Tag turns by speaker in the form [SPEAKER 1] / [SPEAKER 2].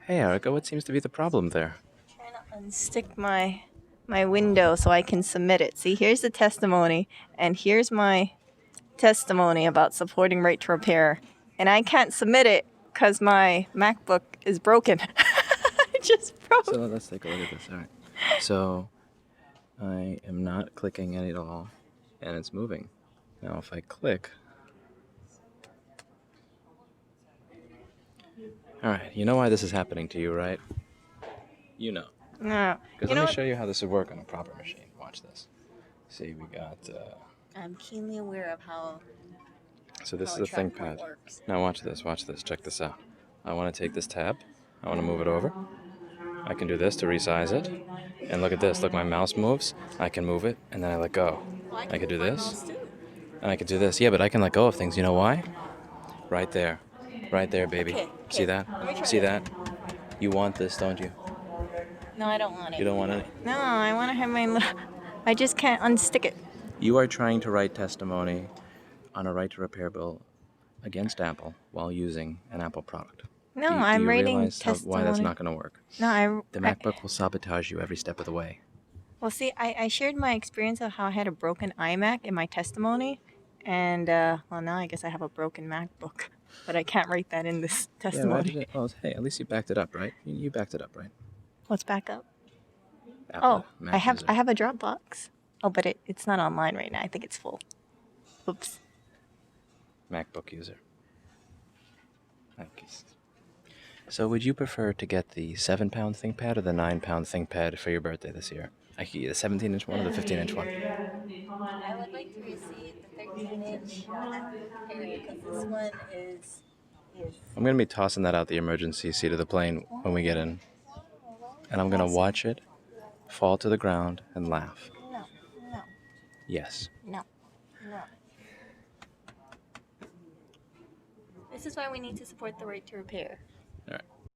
[SPEAKER 1] Hey Erica, what seems to be the problem there?
[SPEAKER 2] Trying to unstick my window so I can submit it. See, here's the testimony, and here's my testimony about supporting right to repair. And I can't submit it because my MacBook is broken. It just
[SPEAKER 1] So
[SPEAKER 2] broke.
[SPEAKER 1] let's take a look at this. All right. So I am not clicking it at all, and it's moving. Now if I click, all right, you know why this is happening to you, right? You know.
[SPEAKER 2] No,
[SPEAKER 1] Because
[SPEAKER 2] you
[SPEAKER 1] let
[SPEAKER 2] know
[SPEAKER 1] me
[SPEAKER 2] what?
[SPEAKER 1] show you how this would work on a proper machine. Watch this. See, we got.
[SPEAKER 2] I'm keenly aware of how
[SPEAKER 1] So this is
[SPEAKER 2] a
[SPEAKER 1] a
[SPEAKER 2] trackpad
[SPEAKER 1] ThinkPad.
[SPEAKER 2] works.
[SPEAKER 1] Now watch this. Watch this. Check this out. I want to take this tab. I want to move it over. I can do this to resize it. And look at this. Look, my mouse moves. I can move it, and then I let go.
[SPEAKER 2] Well, I
[SPEAKER 1] I
[SPEAKER 2] can
[SPEAKER 1] could
[SPEAKER 2] move
[SPEAKER 1] do
[SPEAKER 2] my
[SPEAKER 1] this,
[SPEAKER 2] mouse too.
[SPEAKER 1] and I could do this. Yeah, but I can let go of things. You know why? Right there. Right there, baby.
[SPEAKER 2] Okay,
[SPEAKER 1] See
[SPEAKER 2] okay.
[SPEAKER 1] that?
[SPEAKER 2] Let me try
[SPEAKER 1] See
[SPEAKER 2] it.
[SPEAKER 1] that? You want this, don't you?
[SPEAKER 2] No, I don't want
[SPEAKER 1] You
[SPEAKER 2] it.
[SPEAKER 1] don't want any?
[SPEAKER 2] No, I want to have my little. I just can't unstick it.
[SPEAKER 1] You are trying to write testimony on a right to repair bill against Apple while using an Apple product.
[SPEAKER 2] No,
[SPEAKER 1] Do
[SPEAKER 2] I'm
[SPEAKER 1] you
[SPEAKER 2] writing
[SPEAKER 1] realize why that's
[SPEAKER 2] testimony.
[SPEAKER 1] not going to work?
[SPEAKER 2] No,
[SPEAKER 1] The
[SPEAKER 2] I
[SPEAKER 1] MacBook will sabotage you every step of the way.
[SPEAKER 2] Well, see, I shared my experience of how I had a broken iMac in my testimony, and well, now I guess I have a broken MacBook, but I can't write that in this
[SPEAKER 1] Yeah, why did
[SPEAKER 2] testimony.
[SPEAKER 1] it? Oh, hey, at least you backed it up, right? You backed it up, right?
[SPEAKER 2] What's back up?
[SPEAKER 1] Apple
[SPEAKER 2] Oh, I
[SPEAKER 1] Mac
[SPEAKER 2] have
[SPEAKER 1] user,
[SPEAKER 2] I have a Dropbox. Oh, but it's not online right now. I think it's full. Oops.
[SPEAKER 1] MacBook user. Okay. So, would you prefer to get the 7 pound ThinkPad or the 9 pound ThinkPad for your birthday this year? I could get the 17-inch one or the 15-inch one.
[SPEAKER 2] I would like to receive the 13-inch MacBook Air because this one is.
[SPEAKER 1] I'm gonna be tossing that out the emergency seat of the plane when we get in,
[SPEAKER 2] Why would
[SPEAKER 1] and
[SPEAKER 2] you
[SPEAKER 1] I'm gonna
[SPEAKER 2] toss it?
[SPEAKER 1] watch it fall to the ground and laugh.
[SPEAKER 2] No, no,
[SPEAKER 1] Yes.
[SPEAKER 2] no, no. This is why we need to support the right to repair.